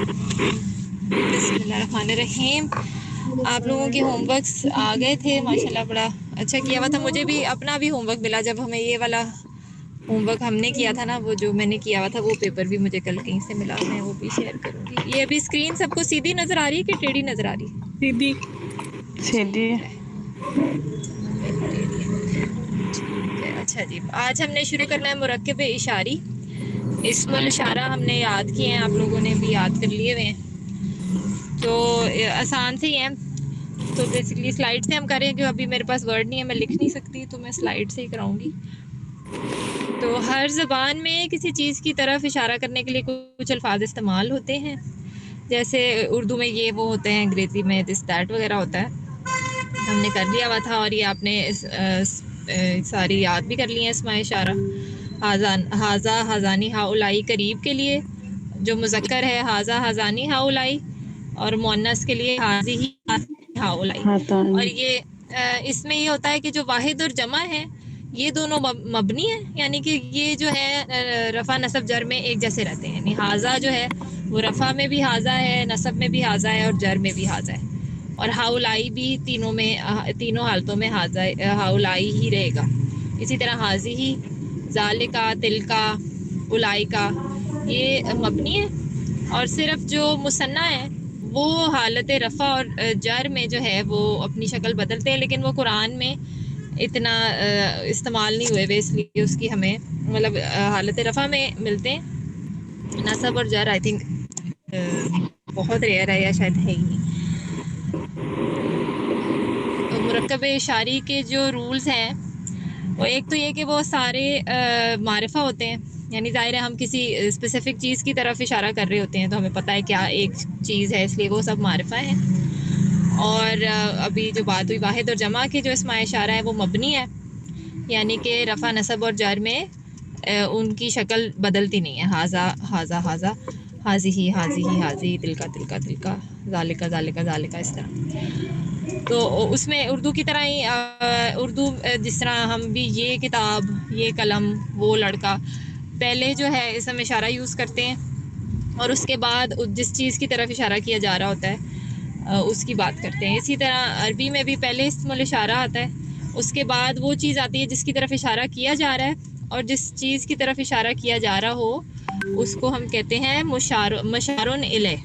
بسم اللہ الرحمن الرحیم. آپ لوگوں کے ہوم ورکس آ گئے تھے ماشاءاللہ, بڑا اچھا کیا ہوا تھا. مجھے بھی اپنا بھی ہوم ورک ملا جب ہمیں یہ والا ہوم ورک ہم نے کیا تھا نا, وہ جو میں نے کیا ہوا تھا وہ پیپر بھی مجھے کل کہیں سے ملا, میں وہ بھی شیئر کروں گی. یہ ابھی اسکرین سب کو سیدھی نظر آ رہی ہے کہ ٹیڑھی نظر آ رہی ہے؟ سیدھی. سیدھی. ٹھیک ہے, میری ٹیڑھی ہے. ٹھیک ہے, اچھا جی. آج ہم نے شروع کرنا ہے مرکب اشاری. اسم الاشارہ ہم نے یاد کیے ہیں, آپ لوگوں نے بھی یاد کر لیے ہوئے ہیں, تو آسان سے ہی ہیں. تو بیسکلی سلائڈ سے ہم کریں کہ ابھی میرے پاس ورڈ نہیں ہے, میں لکھ نہیں سکتی, تو میں سلائڈ سے ہی کراؤں گی. تو ہر زبان میں کسی چیز کی طرف اشارہ کرنے کے لیے کچھ الفاظ استعمال ہوتے ہیں. جیسے اردو میں یہ وہ ہوتے ہیں, انگریزی میں دس دیٹ وغیرہ ہوتا ہے, ہم نے کر لیا ہوا تھا. اور یہ آپ نے ساری یاد بھی کر لی ہیں. اسماء اشارہ حاذا حاذانی ہاؤلائی قریب کے لیے, جو مذکر ہے حاذا حاذانی ہاؤلائی, اور مؤنث کے لیے حاذی ہاؤلائی. ہاتان. اور یہ اس میں یہ ہوتا ہے کہ جو واحد اور جمع ہے یہ دونوں مبنی ہیں, یعنی کہ یہ جو ہے رفع نصب جر میں ایک جیسے رہتے ہیں. یعنی حاذا جو ہے وہ رفع میں بھی حاذا ہے, نصب میں بھی حاذا ہے, اور جر میں بھی حاذا ہے. اور ہاؤلائی بھی تینوں حالتوں میں ہاؤلائی ہی رہے گا. اسی طرح حاذی, ذالکا, تلکا, اولائکا یہ مبنی ہے. اور صرف جو مثنیٰ ہے وہ حالت رفع اور جر میں جو ہے وہ اپنی شکل بدلتے ہیں, لیکن وہ قرآن میں اتنا استعمال نہیں ہوئے ہوئے, اس لیے اس کی ہمیں مطلب حالت رفع میں ملتے ہیں. نصب اور جر آئی تھنک بہت ریئر ہے, یا شاید ہے ہی نہیں. مرکب اشاری کے جو رولز ہیں وہ ایک تو یہ کہ وہ سارے معرفہ ہوتے ہیں, یعنی ظاہر ہے ہم کسی اسپیسیفک چیز کی طرف اشارہ کر رہے ہوتے ہیں تو ہمیں پتہ ہے کیا ایک چیز ہے, اس لیے وہ سب معرفہ ہیں. اور ابھی جو بات ہوئی واحد اور جمع کے جو اسماء اشارہ ہے وہ مبنی ہے, یعنی کہ رفع نصب اور جر میں ان کی شکل بدلتی نہیں ہے. حاذا حاذا حاذا, حاذی حاذی حاذی, تلکا تلکا تلکا, ذالکا ذالکا ذالکا, اس طرح. تو اس میں اردو کی طرح ہی اردو جس طرح ہم بھی یہ کتاب, یہ قلم, وہ لڑکا, پہلے جو ہے اسم اشارہ یوز کرتے ہیں, اور اس کے بعد جس چیز کی طرف اشارہ کیا جا رہا ہوتا ہے اس کی بات کرتے ہیں. اسی طرح عربی میں بھی پہلے اسم الاشارہ آتا ہے, اس کے بعد وہ چیز آتی ہے جس کی طرف اشارہ کیا جا رہا ہے, اور جس چیز کی طرف اشارہ کیا جا رہا ہو اس کو ہم کہتے ہیں مشارون الیہ.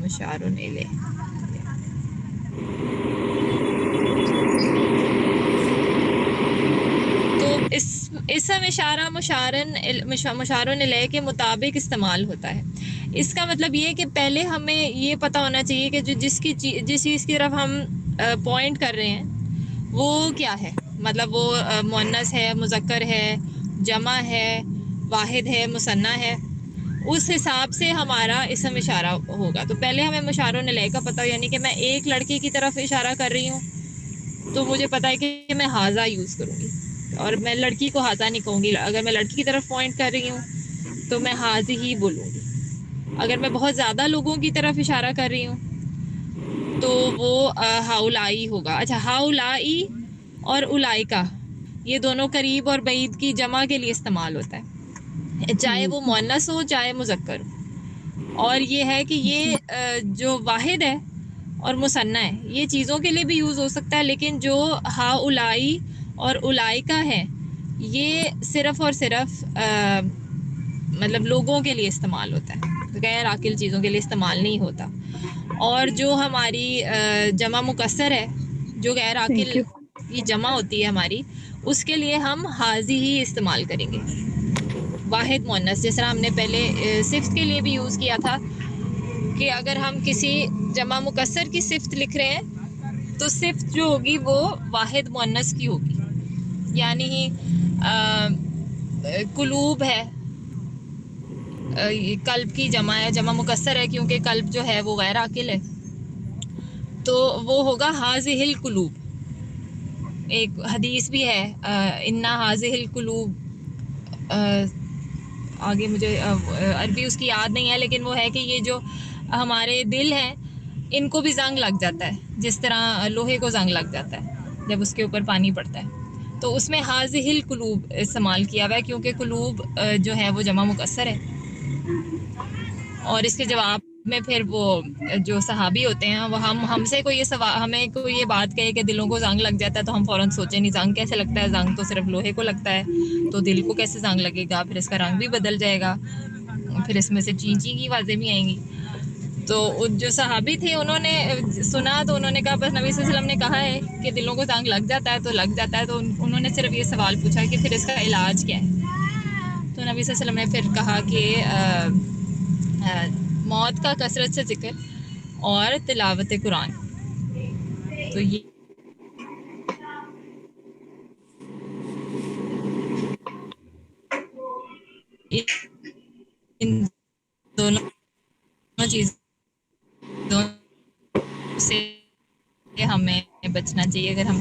مشارون الیہ. تو اسم اشارہ مشارون الیہ کے مطابق استعمال ہوتا ہے. اس کا مطلب یہ کہ پہلے ہمیں یہ پتہ ہونا چاہیے کہ جس چیز کی طرف ہم پوائنٹ کر رہے ہیں وہ کیا ہے, مطلب وہ مؤنث ہے, مذکر ہے, جمع ہے, واحد ہے, مثنیٰ ہے, اس حساب سے ہمارا اسم اشارہ ہوگا. تو پہلے ہمیں مشارون الیہ کا پتہ, یعنی کہ میں ایک لڑکی کی طرف اشارہ کر رہی ہوں تو مجھے پتہ ہے کہ میں حاذا یوز کروں گی, اور میں لڑکی کو حاذا نہیں کہوں گی. اگر میں لڑکی کی طرف پوائنٹ کر رہی ہوں تو میں حاذی ہی بولوں گی. اگر میں بہت زیادہ لوگوں کی طرف اشارہ کر رہی ہوں تو وہ ہاؤلائی ہوگا. اچھا, ہاؤلائی اور اولائکا یہ دونوں قریب اور بعید کی جمع کے لیے استعمال ہوتا ہے, چاہے وہ مؤنث ہو چاہے مذکر ہو. اور یہ ہے کہ یہ جو واحد ہے اور مثنیٰ ہے یہ چیزوں کے لیے بھی یوز ہو سکتا ہے, لیکن جو ہاؤلائی اور اولائکا ہے یہ صرف اور صرف مطلب لوگوں کے لیے استعمال ہوتا ہے, غیر عاقل چیزوں کے لیے استعمال نہیں ہوتا. اور جو ہماری جمع مکسر ہے, جو غیر عاقل تھینک یو. کی جمع ہوتی ہے ہماری, اس کے لیے ہم حاذی ہی استعمال کریں گے. واحد مؤنث جس طرح ہم نے پہلے صفت کے لیے بھی یوز کیا تھا کہ اگر ہم کسی جمع مکسر کی صفت لکھ رہے ہیں تو صفت جو ہوگی وہ واحد مؤنث کی ہوگی. یعنی قلوب ہے, قلب کی جمع ہے, جمع مکسر ہے کیونکہ قلب جو ہے وہ غیر عاقل ہے, تو وہ ہوگا حاذہ القلوب. ایک حدیث بھی ہے انا حاذہ القلوب, آگے مجھے عربی اس کی یاد نہیں ہے, لیکن وہ ہے کہ یہ جو ہمارے دل ہیں ان کو بھی زنگ لگ جاتا ہے, جس طرح لوہے کو زنگ لگ جاتا ہے جب اس کے اوپر پانی پڑتا ہے. تو اس میں حاذہ القلوب استعمال کیا ہوا ہے کیونکہ قلوب جو ہے وہ جمع مکسر ہے. اور اس کے جواب میں پھر وہ جو صحابی ہوتے ہیں وہ ہم سے کوئی یہ سوال ہمیں کوئی یہ بات کہے کہ دلوں کو زنگ لگ جاتا ہے تو ہم فوراً سوچیں نہیں زنگ کیسے لگتا ہے, زنگ تو صرف لوہے کو لگتا ہے, تو دل کو کیسے زنگ لگے گا, پھر اس کا رنگ بھی بدل جائے گا, پھر اس میں سے چین چین کی آوازیں بھی آئیں گی. تو جو صحابی تھے انہوں نے سنا تو انہوں نے کہا بس نبی صلی اللہ علیہ وسلم نے کہا ہے کہ دلوں کو زنگ لگ جاتا ہے تو لگ جاتا ہے, تو انہوں نے صرف یہ سوال پوچھا کہ پھر اس کا علاج کیا ہے. تو نبی صلی اللہ علیہ وسلم نے پھر کہا کہ موت کا کثرت سے ذکر اور تلاوت قرآن. تو یہ ان دونوں چیزوں سے ہمیں بچنا چاہیے اگر ہم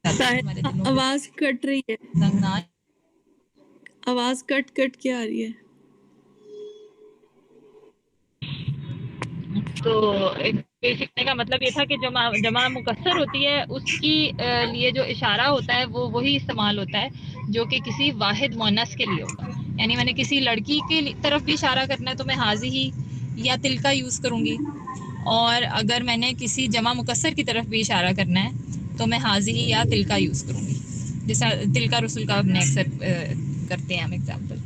ہمارے دلوں پہ آواز کٹ رہی ہے, زنگ نہ. آواز کٹ کٹ کے آ رہی ہے. تو سیکھنے کا مطلب یہ تھا کہ جمع مکسر ہوتی ہے اس کی لیے جو اشارہ ہوتا ہے وہ وہی استعمال ہوتا ہے جو کہ کسی واحد مونس کے لیے ہوگا. یعنی میں نے کسی لڑکی کی طرف بھی اشارہ کرنا ہے تو میں حاضی ہی یا تل کا یوز کروں گی, اور اگر میں نے کسی جمع مکسر کی طرف بھی اشارہ کرنا ہے تو میں حاضی ہی یا تل کا یوز کروں گی, جیسا تل کا رسول کا ہم نے اکثر کرتے ہیں ہم ایگزامپل.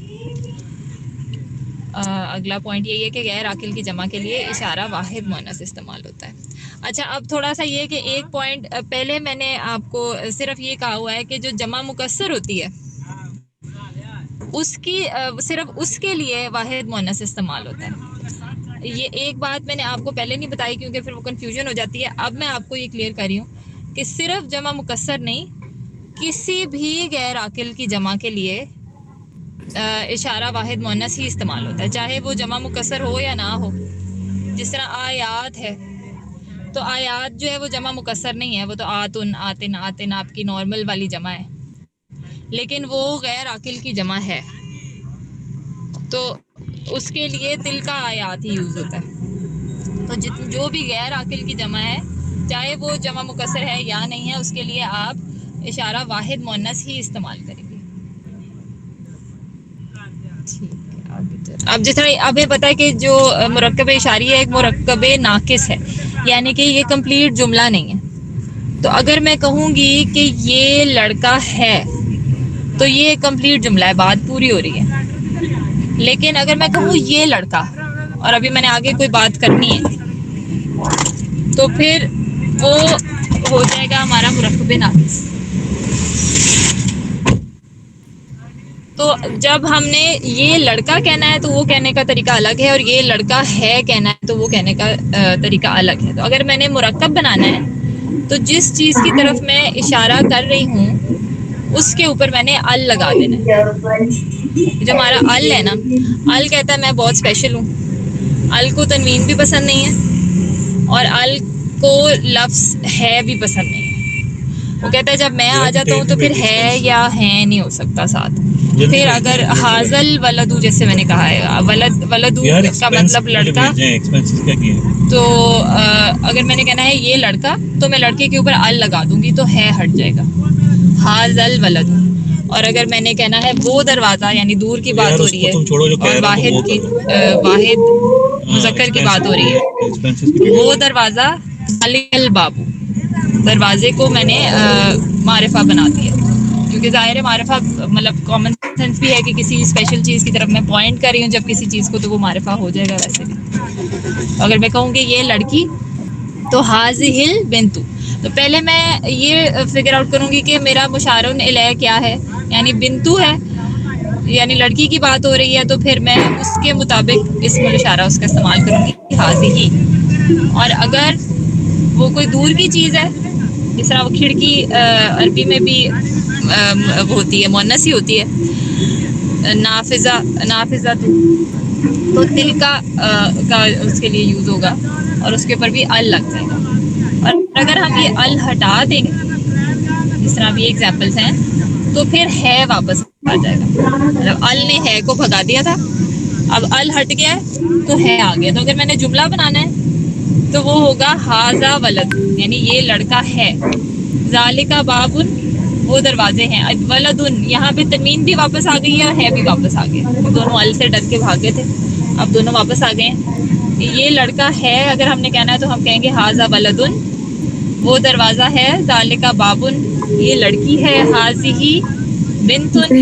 اگلا پوائنٹ یہی ہے کہ غیر عاقل کی جمع کے لیے اشارہ واحد مؤنث استعمال ہوتا ہے. اچھا, اب تھوڑا سا یہ کہ ایک پوائنٹ پہلے میں نے آپ کو صرف یہ کہا ہوا ہے کہ جو جمع مکسر ہوتی ہے اس کی صرف اس کے لیے واحد مؤنث استعمال ہوتا ہے. یہ ایک بات میں نے آپ کو پہلے نہیں بتائی کیونکہ پھر وہ کنفیوژن ہو جاتی ہے. اب میں آپ کو یہ کلیئر کر رہی ہوں کہ صرف جمع مکسر نہیں, کسی بھی غیر عاقل کی جمع کے لیے اشارہ واحد مؤنث ہی استعمال ہوتا ہے, چاہے وہ جمع مکسر ہو یا نہ ہو. جس طرح آیات ہے تو آیات جو ہے وہ جمع مکسر نہیں ہے, وہ تو آتن آتن آتن آپ کی نارمل والی جمع ہے, لیکن وہ غیر عاقل کی جمع ہے تو اس کے لیے تل کا آیات ہی یوز ہوتا ہے. تو جو بھی غیر عاقل کی جمع ہے چاہے وہ جمع مکسر ہے یا نہیں ہے اس کے لیے آپ اشارہ واحد مؤنث ہی استعمال کریں گے. اب جس طرح اب یہ پتا ہے کہ جو مرکب اشاری ہے ایک مرکب ناقص ہے, یعنی کہ یہ کمپلیٹ جملہ نہیں ہے. تو اگر میں کہوں گی کہ یہ لڑکا ہے تو یہ کمپلیٹ جملہ ہے, بات پوری ہو رہی ہے. لیکن اگر میں کہوں یہ لڑکا اور ابھی میں نے آگے کوئی بات کرنی ہے تو پھر وہ ہو جائے گا ہمارا مرکب ناقص. تو جب ہم نے یہ لڑکا کہنا ہے تو وہ کہنے کا طریقہ الگ ہے, اور یہ لڑکا ہے کہنا ہے تو وہ کہنے کا طریقہ الگ ہے. تو اگر میں نے مرکب بنانا ہے تو جس چیز کی طرف میں اشارہ کر رہی ہوں اس کے اوپر میں نے ال لگا دینا ہے. جو ہمارا ال ہے نا, ال کہتا ہے میں بہت اسپیشل ہوں. ال کو تنوین بھی پسند نہیں ہے اور ال کو لفظ ہے بھی پسند نہیں ہے. وہ کہتا ہے جب میں آ جاتا ہوں تو پھر ہے یا ہے نہیں ہو سکتا ساتھ. پھر اگر حاضل ولدو جیسے میں نے کہا ہے ولدو کا مطلب لڑکا, تو اگر میں نے کہنا ہے یہ لڑکا تو میں لڑکے کے اوپر ال لگا دوں گی تو ہے ہٹ جائے گا, حاضل ولدو. اور اگر میں نے کہنا ہے وہ دروازہ یعنی دور کی بات ہو رہی ہے اور واحد مذکر کی بات ہو رہی ہے, وہ دروازہ البابو, دروازے کو میں نے معرفہ بنا دیا کیونکہ ظاہر معرفہ مطلب کامن سینس بھی ہے کہ کسی اسپیشل چیز کی طرف میں پوائنٹ کر رہی ہوں جب کسی چیز کو تو وہ معرفہ ہو جائے گا ویسے بھی. اگر میں کہوں کہ یہ لڑکی تو حاضل بنتو, تو پہلے میں یہ فگر آؤٹ کروں گی کہ میرا مشارن الیہ کیا ہے, یعنی بنتو ہے یعنی لڑکی کی بات ہو رہی ہے تو پھر میں اس کے مطابق اسم الاشارہ اس کا استعمال کروں گی حاضی. اور اگر وہ کوئی دور کی چیز ہے جس طرح وہ کھڑکی عربی میں بھی ہوتی ہے مؤنث ہی ہوتی ہے, نافذہ تو تل کا اس کے لیے یوز ہوگا اور اس کے اوپر بھی ال لگ جائے گا. اور اگر ہم یہ ال ہٹا دیں گے جس طرح بھی ایگزامپلس ہیں تو پھر ہے واپس آ جائے گا. مطلب ال نے ہے کو بھگا دیا تھا, اب ال ہٹ گیا ہے تو ہے آ گیا. تو اگر میں نے جملہ بنانا ہے تو وہ ہوگا حاذا ولد, یعنی یہ لڑکا ہے. ذالکا بابن وہ دروازے ہیں. ولدن یہاں پہ تنوین بھی واپس آ گئی ہے اور ہے بھی واپس آ گئے, دونوں ال سے ڈر کے بھاگے تھے, اب دونوں واپس آ گئے ہیں. یہ لڑکا ہے اگر ہم نے کہنا ہے تو ہم کہیں گے ہاذا ولدن, وہ دروازہ ہے. ذالکا بابن, یہ لڑکی ہے. ہاذہ بنتن,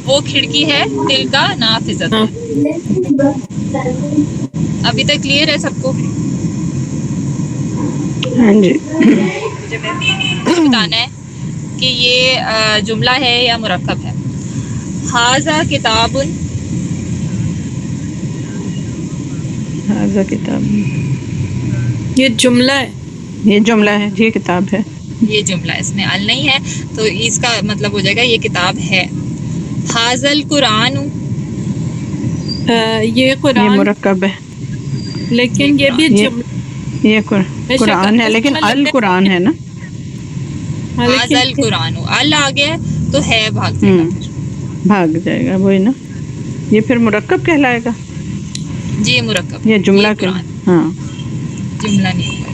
وہ کھڑکی ہے. تلکا نافذۃ. ابھی تک کلیئر ہے سب کو؟ ہاں جی. مجھے بتانا ہے کہ یہ جملہ ہے یا مرکب ہے. ہاذا کتاب, ہاذا کتاب, یہ جملہ ہے. یہ جملہ ہے, یہ کتاب ہے. یہ جملہ, اس میں ال نہیں ہے تو اس کا مطلب ہو جائے گا یہ کتاب ہے. ہاذل قرآن, یہ یہ قرآن, مرکب ہے. لیکن یہ بھی یہ جملہ یہ قرآن ہے لیکن القرآن ہے نا. ہاں لیکن ہاذل قرآن, ال آ گیا تو ہے بھاگ جائے گا پھر. بھاگ جائے گا, وہی نا, یہ پھر مرکب کہلائے گا. جی یہ مرکب, یہ جملہ یہ کے قرآن ہاں. جملہ نہیں ہوگا.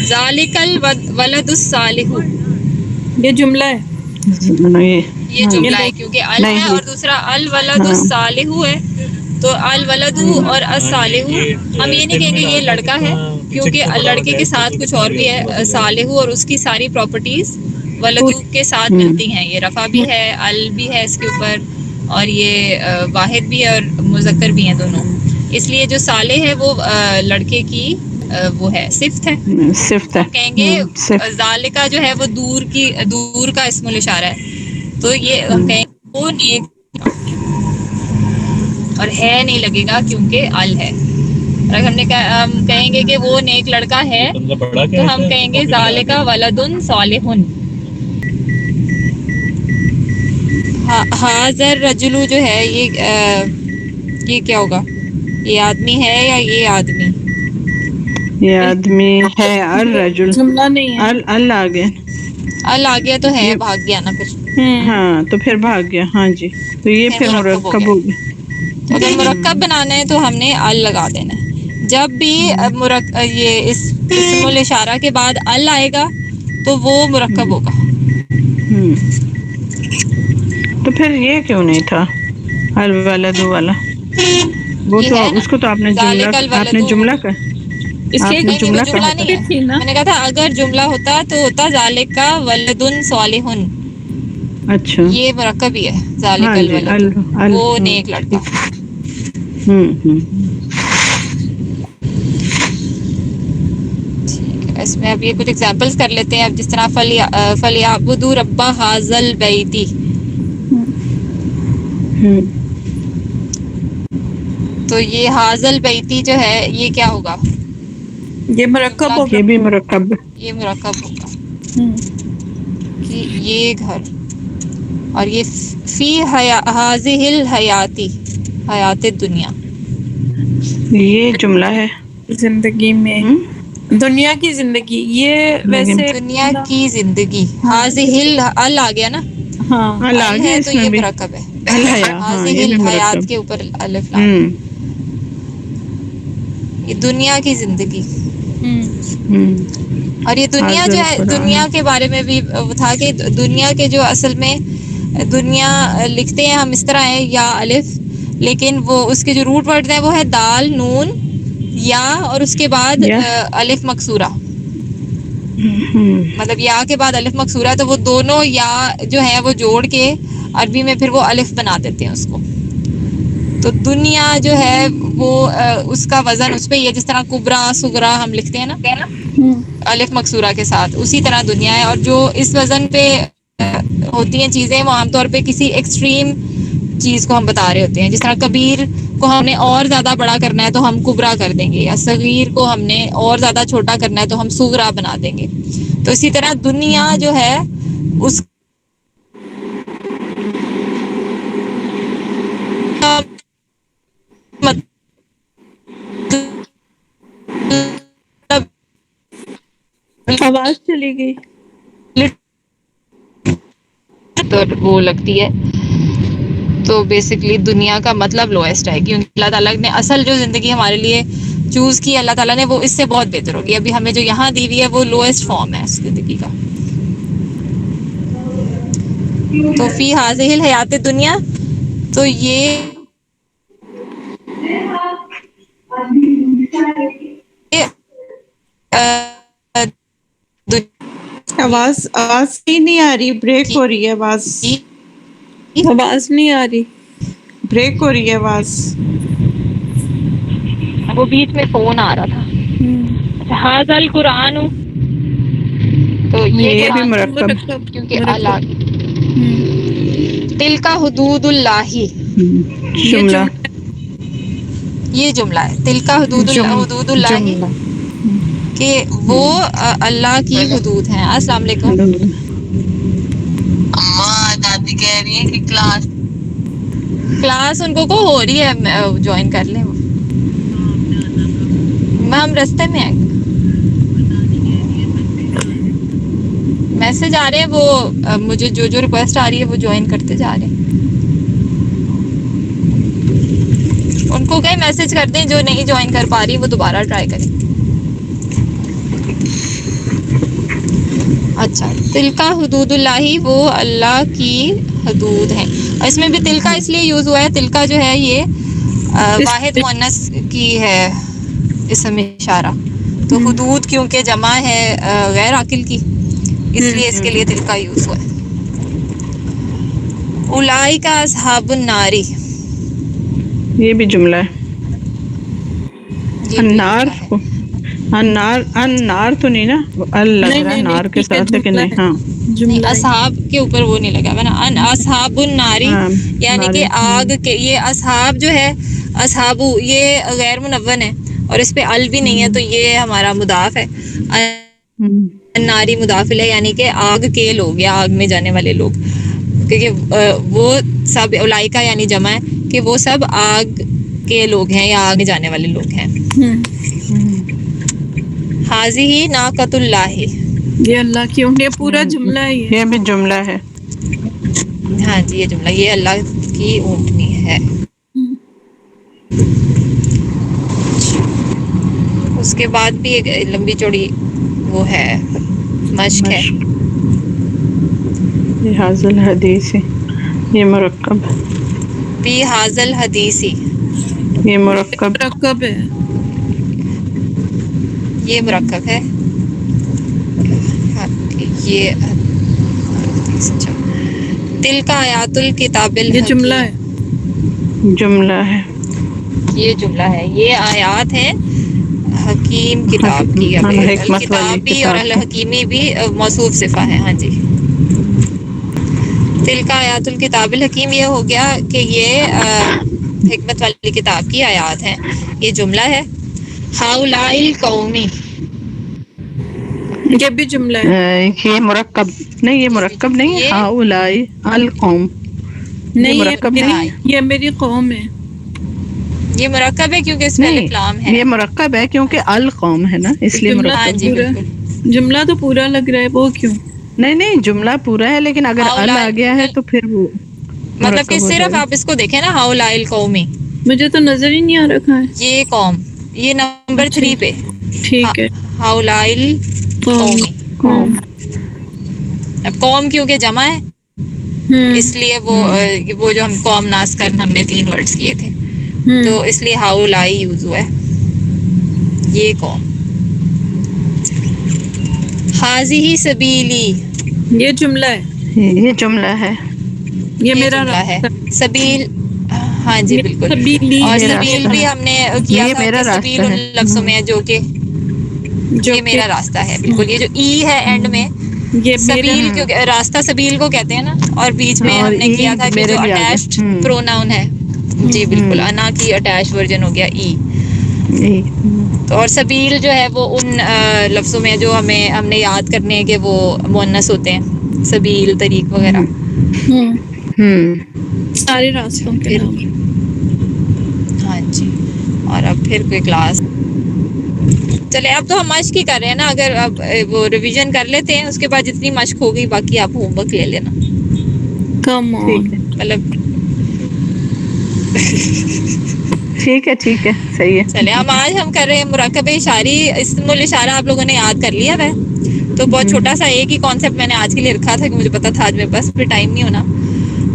ذالک الولد الصالح, یہ جملہ ہے. یہ ہاں جملہ ہے کیونکہ ال ہے, نہیں, اور دوسرا الولد ہاں الصالح ہے. تو الولد اور الصالح, ہم یہ نہیں کہیں گے یہ لڑکا ہے کیونکہ لڑکے کے ساتھ کچھ اور بھی ہے. صالح اور اس کی ساری پراپرٹیز ولدو کے ساتھ ملتی ہیں. یہ رفع بھی ہے, ال بھی ہے اس کے اوپر, اور یہ واحد بھی ہے اور مذکر بھی ہیں دونوں. اس لیے جو صالح ہے وہ لڑکے کی وہ ہے, صفت ہے. صفت تو ہے. ہم کہیں گے صفت. ذالکا جو ہے وہ دور کا اسم الاشارہ ہے. تو یہ ہم کہیں گے وہ نیک, اور ہے نہیں لگے گا کیونکہ ال ہے. اگر ہم کہیں گے کہ وہ نیک لڑکا ہے تو ہم کہیں گے ذالکا ولدن صالح. حاضر رجلو جو ہے یہ کیا ہوگا, یہ آدمی ہے یا یہ آدمی؟ یہ آدمی ہے. الرجل, جملہ نہیں ہے. ال آ گیا. ال آ گیا تو ہے, یہ بھاگ گیا نا پھر. ہاں تو پھر بھاگ گیا. ہاں جی, تو یہ پھر مرکب ہو گیا. اگر مرکب بنانا ہے تو ہم نے ال لگا دینا ہے. جب بھی یہ اس اسم الاشارہ کے بعد ال آئے گا تو وہ مرکب ہوگا. تو پھر یہ کیوں نہیں تھا الولد والا؟ وہ یہ تو ہے نا, اس کو تو آپ نے ذالک الولد, جملہ کا اس لیے آپ نے نہیں وہ کہا جملہ تھا. نہیں ہے. تھی نا. میں نے کہا تھا اگر جملہ ہوتا تو ہوتا ذالکا ولدن صالح, اچھا, یہ مرکب ہی ہے. ذالک ہاں جی, الولد, وہ نیک لڑکا. ٹھیک. اس میں اب یہ کچھ ایگزامپلس کر لیتے ہیں. اب جس طرح فلیعبدوا رب ھذا البیت, تو یہ ھذا البیت جو ہے یہ کیا ہوگا؟ یہ مرکب ہوگا. یہ بھی مرکب. یہ مرکب ہوگا کہ یہ گھر, اور یہ فی ھذہ الحیاتی, حیات دنیا, یہ جملہ ہے. زندگی میں, دنیا کی زندگی. یہ لیکن ویسے دنیا کی زندگی. ھذہ ال آ گیا نا, ہاں آ ال گیا ہے تو اس میں یہ بھی مرکب ہے. الحیا, ہاں ھذہ یہ بھی الحیات مرکب. کے اوپر الف لام ہے. یہ دنیا کی زندگی. اور یہ دنیا جو حاضر ہے, قرآن. دنیا کے بارے میں بھی تھا کہ دنیا کے جو اصل میں دنیا لکھتے ہیں ہم اس طرح ہے یا الف, لیکن وہ اس کے جو روٹ ورڈ ہیں وہ ہے دال, نون, یا, اور اس کے بعد یا الف مکسورہ. مطلب یا کے بعد الف مکسورہ ہے تو وہ دونوں یا جو ہے وہ جوڑ کے عربی میں پھر وہ الف بنا دیتے ہیں اس کو. تو دنیا جو ہے وہ اس کا وزن اس پہ ہی ہے, جس طرح کبرا صغرا ہم لکھتے ہیں نا الف مکسورہ کے ساتھ, اسی طرح دنیا ہے. اور جو اس وزن پہ ہوتی ہیں چیزیں وہ عام طور پہ کسی ایکسٹریم چیز کو ہم بتا رہے ہوتے ہیں. جس طرح کبیر کو ہم نے اور زیادہ بڑا کرنا ہے تو ہم کبرا کر دیں گے, یا صغیر کو ہم نے اور زیادہ چھوٹا کرنا ہے تو ہم صغرا بنا دیں گے. تو اسی طرح دنیا جو ہے اس کا آواز چلی گئی. وہ لگتی ہے تو بیسکلی دنیا کا مطلب لوئسٹ ہے, کیونکہ اللہ تعالیٰ نے اصل جو زندگی ہمارے لیے چوز کی اللہ تعالیٰ نے وہ اس سے بہت بہتر ہوگی. ابھی ہمیں جو یہاں دی ہوئی ہے وہ لوئسٹ فارم ہے اس زندگی کا. تو فی حاضح الحیات دنیا، تو یہ آواز ہی نہیں آ رہی، بریک ہو رہی ہے آواز، آواز نہیں آ رہی. بریک ہو رہی ہے آواز. وہ بیچ میں فون آ رہا تھا. ھذا القرآن، تو یہ بھی قرآن مرکب. کیونکہ اللہ مرکب. تلک حدود اللہ، یہ جملہ. جملہ یہ جملہ ہے تلک حدود حدود اللہ، جملہ. کہ وہ اللہ کی حدود ہیں. السلام علیکم. اماں دادی کہہ رہی ہیں کہ کلاس ان کو ہو رہی ہے، جوائن کر لیں. ہم رستے میں ہیں، میسج آ رہے ہیں، وہ مجھے جو ریکویسٹ آ رہی ہے وہ جوائن کرتے جا رہے ہیں. ان کو کہیں میسج کر دیں، جو نہیں جوائن کر پا رہی وہ دوبارہ ٹرائی کریں. اچھا، تلکا حدود اللہ، وہ اللہ کی حدود ہیں. اور اس میں بھی تلکا اس لیے یوز ہوا ہے، تلکا جو ہے یہ واحد مؤنث کی ہے اسم اشارہ، تو حدود کیونکہ جمع ہے غیر عاقل کی، اس لیے اس کے لیے تلکا یوز ہوا ہے. اولئک اصحاب النار، یہ بھی جملہ ہے. یہ بھی النار، جملہ ہے. النار، النار تو نہیں نا، ال لگ نہیں رہا ہے نہیں نہیں، نار کے ٹھیک ہے، ساتھ، لیکن جملہ نہیں. ہے. ہاں نہیں، جملہ ہے. اصحاب کے اوپر وہ نہیں لگا نا، ان اصحاب الناری، ہاں یعنی کہ نارے. آگ کے. یہ اصحاب جو ہے، اصحابو یہ غیر منون ہے اور اس پہ ال بھی نہیں ہے، تو یہ ہمارا مضاف ہے. ناری مضاف ہے، یعنی کہ آگ کے لوگ یا آگ میں جانے والے لوگ، کیونکہ وہ سب اولائکا یعنی جمع ہے کہ وہ سب آگ کے لوگ ہیں یا آگ میں جانے والے لوگ ہیں. حاضی ناقۃ اللہ، یہ اللہ کی اونٹ، یہ پورا جملہ ہی ہے. یہ بھی جملہ ہے. ہاں جی، یہ جملہ، یہ اللہ کی اونٹنی ہے. اس کے بعد بھی ایک لمبی چوڑی وہ ہے، مشق ہے. مشق. یہ حاصل حدیث، یہ مرکب. فی ھذا الحدیث، یہ مرکب. مرکب ہے. یہ مرکب ہے. یہ تلک آیات الکتاب یہ جملہ الحکیم، ہے. جملہ ہے. یہ جملہ ہے. یہ آیات ہیں حکیم کتاب کی. اب حکمت والی الکتاب بھی اور کتاب کی. الحکیمی بھی موصوف صفہ ہے. ہاں جی، تلک آیات الکتاب الحکیم، یہ ہو گیا کہ یہ حکمت والی کتاب کی آیات ہیں. یہ جملہ ہے. ہؤلاء القوم، یہ بھی جملہ ہے. یہ مرکب نہیں، یہ یہ بھی مرکب نہیں ہے. یہ ہؤلاء القوم، یہ نہیں، مرکب نہیں ہے. یہ میری قوم ہے. یہ مرکب ہے کیونکہ اس میں الف لام نہیں، ہے. یہ مرکب ہے کیونکہ القوم ہے نا، اس لیے جملہ ہاں تو مرکب. جی پورا، بالکل. جملہ تو پورا لگ رہا ہے، وہ کیوں؟ نہیں نہیں، جملہ پورا ہے، لیکن اگر ال ہؤلاء، آ گیا ہے تو پھر وہ مطلب کہ مرکب ہو جائے صرف گا. آپ اس کو دیکھیں نا، ہؤلاء القوم، مجھے تو نظر ہی نہیں آ رکھا ہے. یہ قوم، یہ نمبر اچھا 3 پہ ٹھیک ہے. ہؤلاء قوم. القوم. قوم. اب قوم کیونکہ جمع ہے، اس لیے وہ جو ہم قوم ناس کر ہم نے 3 ورڈز کیے تھے، تو اس لیے ہؤلاء یوز ہوا ہے. یہ قوم. ھذہ سبیلی، یہ جملہ ہے. یہ جملہ ہے. یہ میرا جملہ ہے. راستہ. سبیل، ہاں جی میرا بالکل. سبیلی اور یہ سبیل راستہ بھی ہے. ہم نے کیا یہ تھا کہ میرا راستہ سبیل ان ہے. لفظوں میں ہے جو کہ جو یہ کہ میرا راستہ ہے. بالکل، یہ جو ای ہے اینڈ میں، یہ میرا. سبیل کیونکہ راستہ سبیل کو کہتے ہیں نا، اور بیچ میں اور ہم نے کیا تھا کہ میرے جو بھی آگے. اٹیچڈ پروناؤن ہے. جی بالکل، انا کی اٹیچ ورژن ہو گیا ای. تو اور سبیل جو ہے وہ ان لفظوں میں جو ہم نے یاد کرنے ہیں کہ وہ مؤنث ہوتے ہیں، سبیل، طریق وغیرہ. سارے راستوں کے پھر نام. ہاں جی، اور اب پھر کوئی کلاس چلے. اب تو ہم مشق ہی کر رہے ہیں نا، اگر اب وہ ریویژن کر لیتے ہیں، اس کے بعد جتنی مشق ہوگی باقی آپ ہوم ورک لے لینا. کم آن. ٹھیک ہے مطلب ٹھیک ہے ٹھیک ہے، صحیح ہے. چلے، ہم آج ہم کر رہے ہیں مرکب اشاری. اسم الاشارہ آپ لوگوں نے یاد کر لیا ہے. تو بہت چھوٹا سا ایک ہی کانسیپٹ میں نے آج کے لیے رکھا تھا کہ مجھے پتا تھا آج میرے پاس پھر ٹائم نہیں ہونا.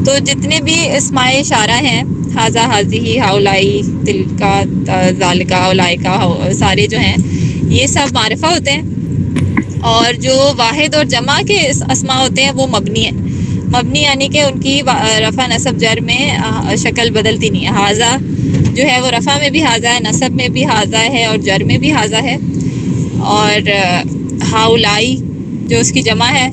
تو جتنے بھی اسماء اشارہ ہیں ہاذا ہاذی ہاؤلائی تلکا ذالکا اولائکا سارے جو ہیں یہ سب معرفہ ہوتے ہیں. اور جو واحد اور جمع کے اسماء ہوتے ہیں وہ مبنی ہیں. مبنی یعنی کہ ان کی رفع نصب جر میں شکل بدلتی نہیں ہے. ہاذا جو ہے وہ رفع میں بھی ہاذا ہے, نصب میں بھی ہاذا ہے اور جر میں بھی ہاذا ہے. اور ہاؤلائی جو اس کی جمع ہے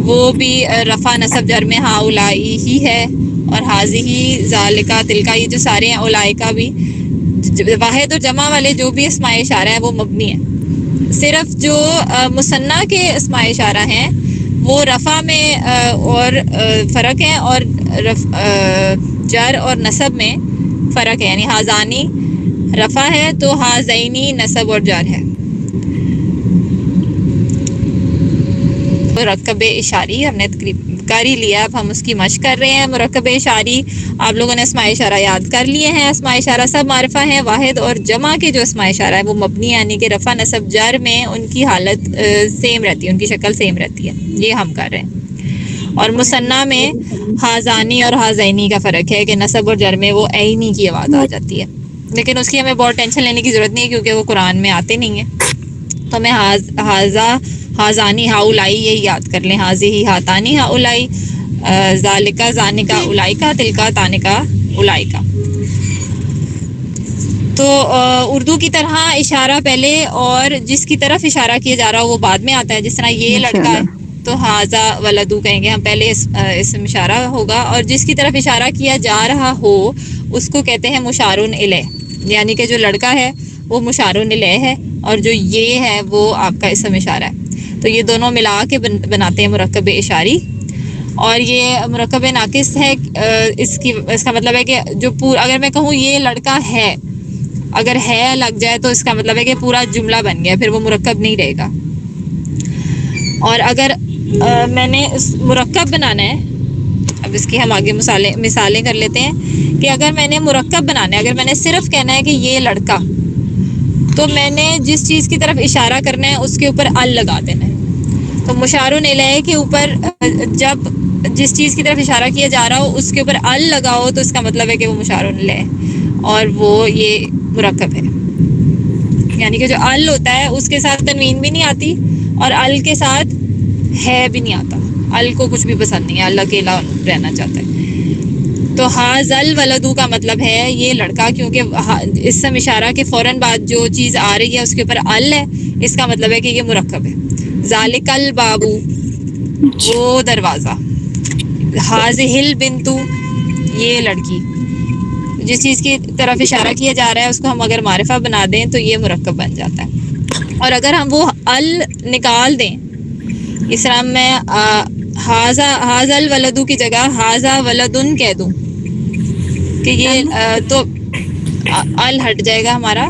وہ بھی رفع نصب جر میں ہاؤلائی ہی ہے. اور حاذی ذالکا تلکا یہ جو سارے ہیں اولائکا بھی واحد اور جمع والے جو بھی اسماء اشارہ ہیں وہ مبنی ہیں. صرف جو مثنیٰ کے اسماء اشارہ ہیں وہ رفع میں اور فرق ہے اور جر اور نصب میں فرق ہے. یعنی ہازانی رفع ہے تو ہازینی نصب اور جر ہے. مرکب اشاری ہم نے کر ہی لیا, اب ہم اس کی مشق کر رہے ہیں. مرکب اشاری آپ لوگوں نے اسماء اشارہ یاد کر لیے ہیں. اسماء اشارہ سب معرفہ ہیں. واحد اور جمع کے جو اسماء اشارہ ہے وہ مبنی یعنی کہ رفع نصب جر میں ان کی حالت سیم رہتی ہے, ان کی شکل سیم رہتی ہے. یہ ہم کر رہے ہیں. اور مثنیٰ میں ہازانی اور ہازینی کا فرق ہے کہ نصب اور جر میں وہ عینی کی آواز آ جاتی ہے, لیکن اس کی ہمیں بہت ٹینشن لینے کی ضرورت نہیں ہے کیونکہ وہ قرآن میں آتے نہیں ہیں. تو ہمیں ہازا ہازانی ہاؤلائی یہی یاد کر لیں. حاذی ہاتانی ہاؤلائی ذالکا زانکا اولائکا تلکا تانکا اولائکا. تو اردو کی طرح اشارہ پہلے اور جس کی طرف اشارہ کیا جا رہا ہو وہ بعد میں آتا ہے. جس طرح یہ لڑکا ہے تو ہاذا ولدو کہیں گے ہم, پہلے اسم اشارہ ہوگا. اور جس کی طرف اشارہ کیا جا رہا ہو اس کو کہتے ہیں مشارون الیہ, یعنی کہ جو لڑکا ہے وہ مشارون الیہ ہے اور جو یہ ہے وہ آپ کا اسم اشارہ ہے. تو یہ دونوں ملا کے بناتے ہیں مرکب اشاری. اور یہ مرکب ناقص ہے. اس کا مطلب ہے کہ جو اگر میں کہوں یہ لڑکا ہے, اگر ہے لگ جائے تو اس کا مطلب ہے کہ پورا جملہ بن گیا, پھر وہ مرکب نہیں رہے گا. اور اگر میں نے مرکب بنانا ہے, اب اس کی ہم آگے مثالیں کر لیتے ہیں کہ اگر میں نے مرکب بنانا ہے, اگر میں نے صرف کہنا ہے کہ یہ لڑکا, تو میں نے جس چیز کی طرف اشارہ کرنا ہے اس کے اوپر ال لگا دینا ہے. تو مشارون الیہ کے اوپر جب جس چیز کی طرف اشارہ کیا جا رہا ہو اس کے اوپر ال لگاؤ تو اس کا مطلب ہے کہ وہ مشارون الیہ اور وہ یہ مرکب ہے. یعنی کہ جو ال ہوتا ہے اس کے ساتھ تنوین بھی نہیں آتی اور ال کے ساتھ ہے بھی نہیں آتا. ال کو کچھ بھی پسند نہیں ہے, ال اکیلا رہنا چاہتا ہے. تو حاذل ولدو کا مطلب ہے یہ لڑکا, کیونکہ اسم اشارہ کے فوراً بعد جو چیز آ رہی ہے اس کے اوپر ال ہے, اس کا مطلب ہے کہ یہ مرکب ہے. ذالک البابو وہ دروازہ. حاذہ البنتو یہ لڑکی. جس چیز کی طرف اشارہ کیا جا رہا ہے اس کو ہم اگر معرفہ بنا دیں تو یہ مرکب بن جاتا ہے. اور اگر ہم وہ ال نکال دیں, اس طرح میں حاذل ولدو کی جگہ حاذا ولدن کہہ دوں کہ یہ تو ال ہٹ جائے گا ہمارا,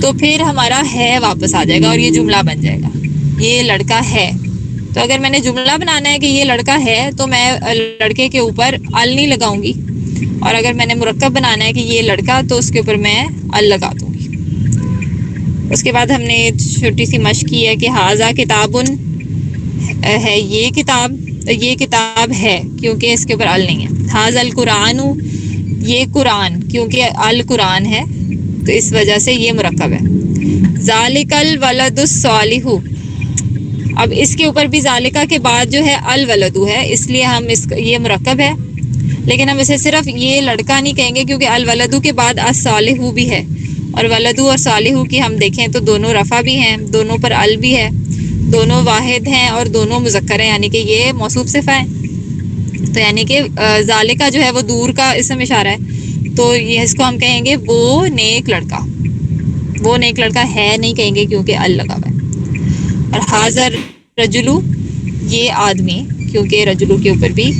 تو پھر ہمارا ہے واپس آ جائے گا اور یہ جملہ بن جائے گا یہ لڑکا ہے. تو اگر میں نے جملہ بنانا ہے کہ یہ لڑکا ہے تو میں لڑکے کے اوپر ال نہیں لگاؤں گی, اور اگر میں نے مرکب بنانا ہے کہ یہ لڑکا تو اس کے اوپر میں ال لگا دوں گی. اس کے بعد ہم نے چھوٹی سی مشق کی ہے کہ حاذا کتابن ہے, یہ کتاب ہے کیونکہ اس کے اوپر ال نہیں ہے. حاذا القرآن یہ قرآن کیونکہ القرآن ہے تو اس وجہ سے یہ مرکب ہے. ذالک الولد الصالح, اب اس کے اوپر بھی ذالکہ کے بعد جو ہے الولدو ہے, اس لیے ہم یہ مرکب ہے, لیکن ہم اسے صرف یہ لڑکا نہیں کہیں گے کیونکہ الولدو کے بعد الصالح بھی ہے. اور ولدو اور صالح کی ہم دیکھیں تو دونوں رفع بھی ہیں, دونوں پر ال بھی ہے, دونوں واحد ہیں اور دونوں مذکر ہیں, یعنی کہ یہ موصوف صفہ ہے. تو یعنی کہ ذالکہ جو ہے وہ دور کا اسم اشارہ ہے, تو یہ اس کو ہم کہیں گے وہ نیک لڑکا. وہ نیک لڑکا ہے نہیں کہیں گے کیونکہ ال لگا ہوا ہے. اور حاضر رجلو یہ آدمی کیونکہ رجلو کے اوپر بھی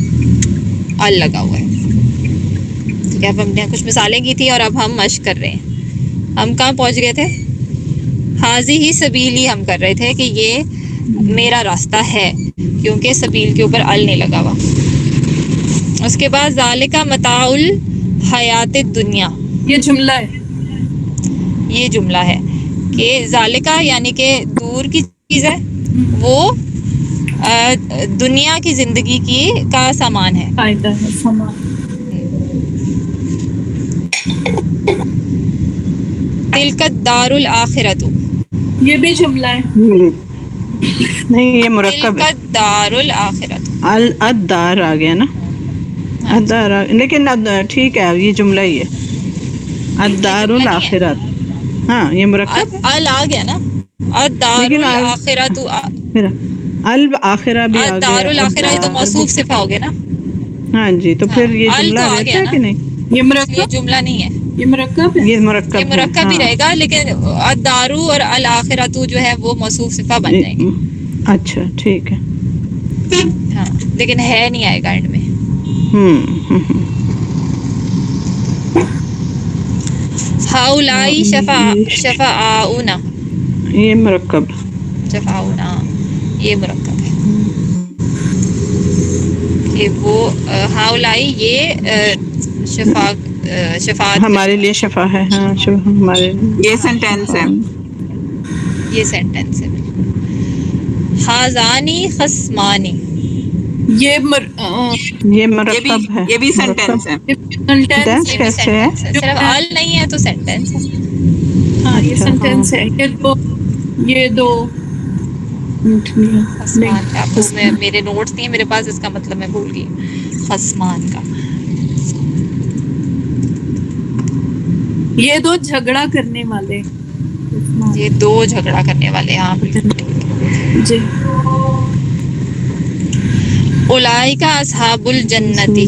ال لگا ہوا ہے. ٹھیک ہے, اب ہم نے کچھ مثالیں کی تھی اور اب ہم مشق کر رہے ہیں. ہم کہاں پہنچ گئے تھے؟ حاذہ سبیلی ہم کر رہے تھے کہ یہ میرا راستہ ہے کیونکہ سبیل کے اوپر ال نہیں لگا ہوا. اس کے بعد ذالکہ متاع الحیات الدنیا, یہ جملہ ہے. یہ جملہ ہے کہ ذالکہ یعنی کہ دور کی چیز ہے وہ دنیا کی زندگی کی کا سامان ہے. فائدہ ہے سامان. تلک الدار الآخرۃ. یہ بھی جملہ ہے. نہیں یہ مرکب تلک ہے. الدار الآخرۃ. الدار آ گیا نا. الدار لیکن ٹھیک ہے یہ جملہ ہی ہے. الدار جملہ نہیں ہے. الآخرت. ہاں یہ مرکب ہے ال آ گیا نا. الدار لیکن الآخرۃ. پھر الآخرہ بھی آ الدار گیا. الآخرہ یہ تو الدار بھی. موصوف صفہ ہو گیا نا. ہاں جی تو ہاں پھر یہ ال جملہ تو آ رہتا گیا ہے نا. کہ نہیں؟ یہ اس لیے مرکب جملہ نہیں ہے. یہ مرکب ہے. یہ یہ مرکب ہے. مرکب ہاں ہی رہے گا لیکن الدارو اور الآخرۃ جو ہے وہ موصوف صفہ بن جائیں گے. اچھا ٹھیک ہے. ہاں لیکن ہے نہیں آئے گا اینڈ میں. ہؤلائی شفعاؤنا. یہ مرکب. شفعاؤنا یہ مرکب ہے. کہ وہ ہؤلائی یہ شفاعت ہمارے لیے شفا ہے. ہاں ہمارے یہ سینٹینس ہے. یہ سینٹینس ہے. ہازانی خصمانی. یہ یہ مرکب ہے. یہ بھی سینٹینس ہے. سینٹینس ڈینس یہ بھی کیسے ہے؟ سینٹینس ہے. صرف ال نہیں ہے تو سینٹینس ہے. ہاں یہ اچھا سینٹینس ہے. یہ دو خصمان کا وہ میرے نوٹس نہیں ہیں میرے پاس. اس کا مطلب میں بھول گئی. خصمان کا یہ دو جھگڑا کرنے والے. یہ دو جھگڑا کرنے والے. ہاں بالکل جی. اولئک اصحاب الجنتی.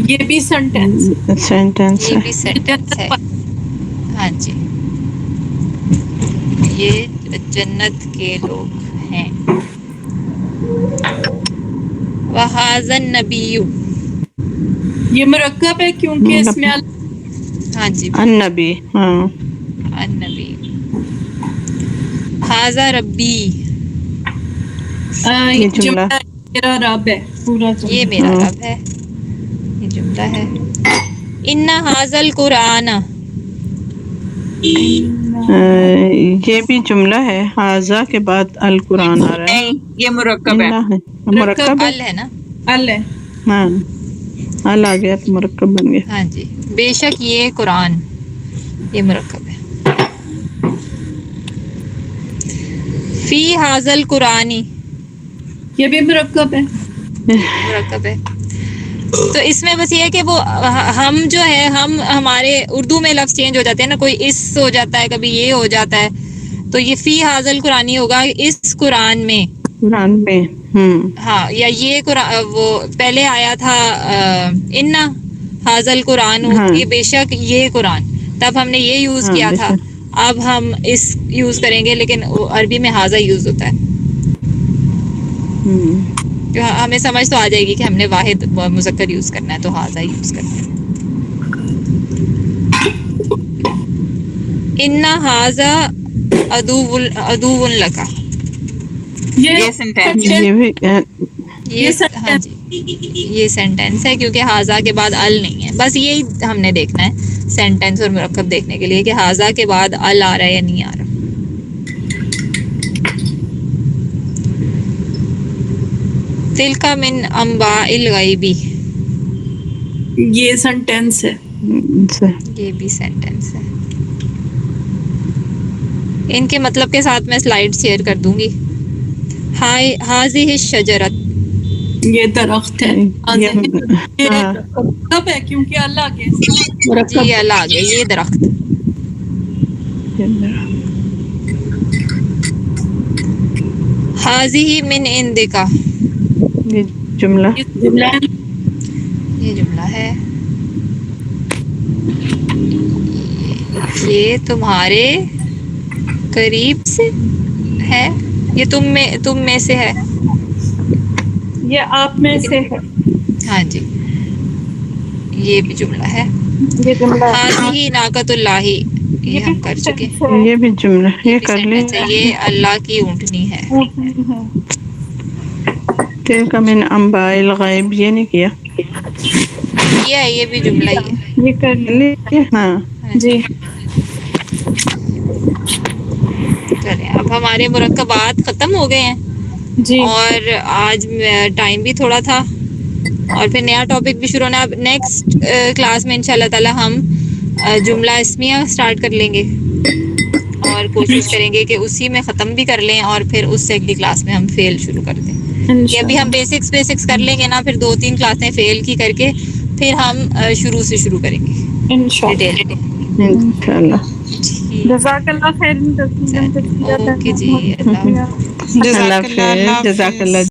یہ بھی سینٹینس ہے. سینٹینس یہ ہے. بھی سینٹینس ہے. ہاں جی یہ جنت کے لوگ ہیں. وَهَذَا النَّبِيُّ. یہ مرکب ہے کیونکہ اس میں ہاں جی النبی. ہاں النبی. هَذَا ربی. یہ جملہ. میرا رب ہے پورا یہ جملہ. میرا رب ہے. یہ جملہ ہے. ان هَذَا القرآن. یہ بھی جملہ ہے. حاضہ کے بعد القرآن آ رہا ہے. نہیں یہ مرکب ہے. مرکب ہے. ال ہے نا. ال ہے. ہاں ال آ گیا تو مرکب بن گیا. ہاں جی بے شک یہ قرآن یہ مرکب ہے. فی هذا القرآن. یہ بھی مرکب ہے. مرکب ہے. تو اس میں بس یہ ہے کہ وہ ہم جو ہے ہمارے اردو میں لفظ چینج ہو جاتے ہیں نا. کوئی اس ہو جاتا ہے کبھی یہ ہو جاتا ہے. تو یہ فی هذا القرآن ہوگا اس قرآن میں. قرآن میں. ہاں یا یہ قرآن وہ پہلے آیا تھا ان هذا القرآن. ہاں یہ بے شک یہ قرآن. تب ہم نے یہ یوز ہاں کیا بے تھا. شک. اب ہم اس یوز کریں گے لیکن عربی میں ہاذا یوز ہوتا ہے. ہمیں سمجھ تو آ جائے گی کہ ہم نے واحد مذکر یوز کرنا ہے تو ہاذا یوز کرنا ہے. ان ہاذا عدو لک. یہ سینٹینس ہے. یہ بھی یہ ہاں جی یہ سینٹینس ہے کیونکہ ہاذا کے بعد ال نہیں ہے. بس یہی ہم نے دیکھنا ہے سینٹینس اور مرکب دیکھنے کے لیے کہ ہاذا کے بعد ال آ رہا ہے یا نہیں آ رہا. تلک من انباء الغیب. یہ سینٹینس ہے. یہ بھی سینٹینس ہے. ان کے مطلب کے ساتھ میں سلائیڈ شیئر کر دوں گی. ہاذہ الشجرۃ. یہ درخت ہے. یہ ہاں مرکب ہے کیونکہ اللہ کے جی اللہ آ گیا. یہ درخت. ہاذہ من عندک. یہ جملہ. یہ جملہ ہے. یہ تمہارے قریب سے ہے. یہ تم میں سے ہے. یہ آپ میں سے ہے. ہاں جی یہ بھی جملہ ہے. یہ جملہ ہاذہ ناقۃ اللہ. یہ ہم کر چکے. یہ بھی جملہ. یہ بھی کر سینٹینس ہے. لیا. یہ اللہ کی اونٹنی ہے. تلک من انباء الغیب. یہ نہیں کیا. یہ بھی جملہ ہی ہے. یہ کر ہاں ہاں جی. چلیں اب اب ہمارے مرکبات ختم ہو گئے ہیں جی اور آج ٹائم بھی تھوڑا تھا اور پھر نیا ٹاپک بھی شروع ہونا. اب نیکسٹ کلاس میں انشاءاللہ تعالی ہم جملہ اسمیہ اسٹارٹ کر لیں گے اور کوشش کریں گے کہ اسی میں ختم بھی کر لیں اور پھر اس سے اگلی کلاس میں ہم فیل شروع کر دیں. کہ ابھی ہم بیسکس کر لیں گے نا, پھر 2-3 کلاسیں فیل کی کر کے پھر ہم شروع سے شروع کریں گے انشاءاللہ. ڈیٹیل. انشاءاللہ. جزاک اللہ خیر. اوکے جی, اللہ اللہ حافظ. جزاک اللہ.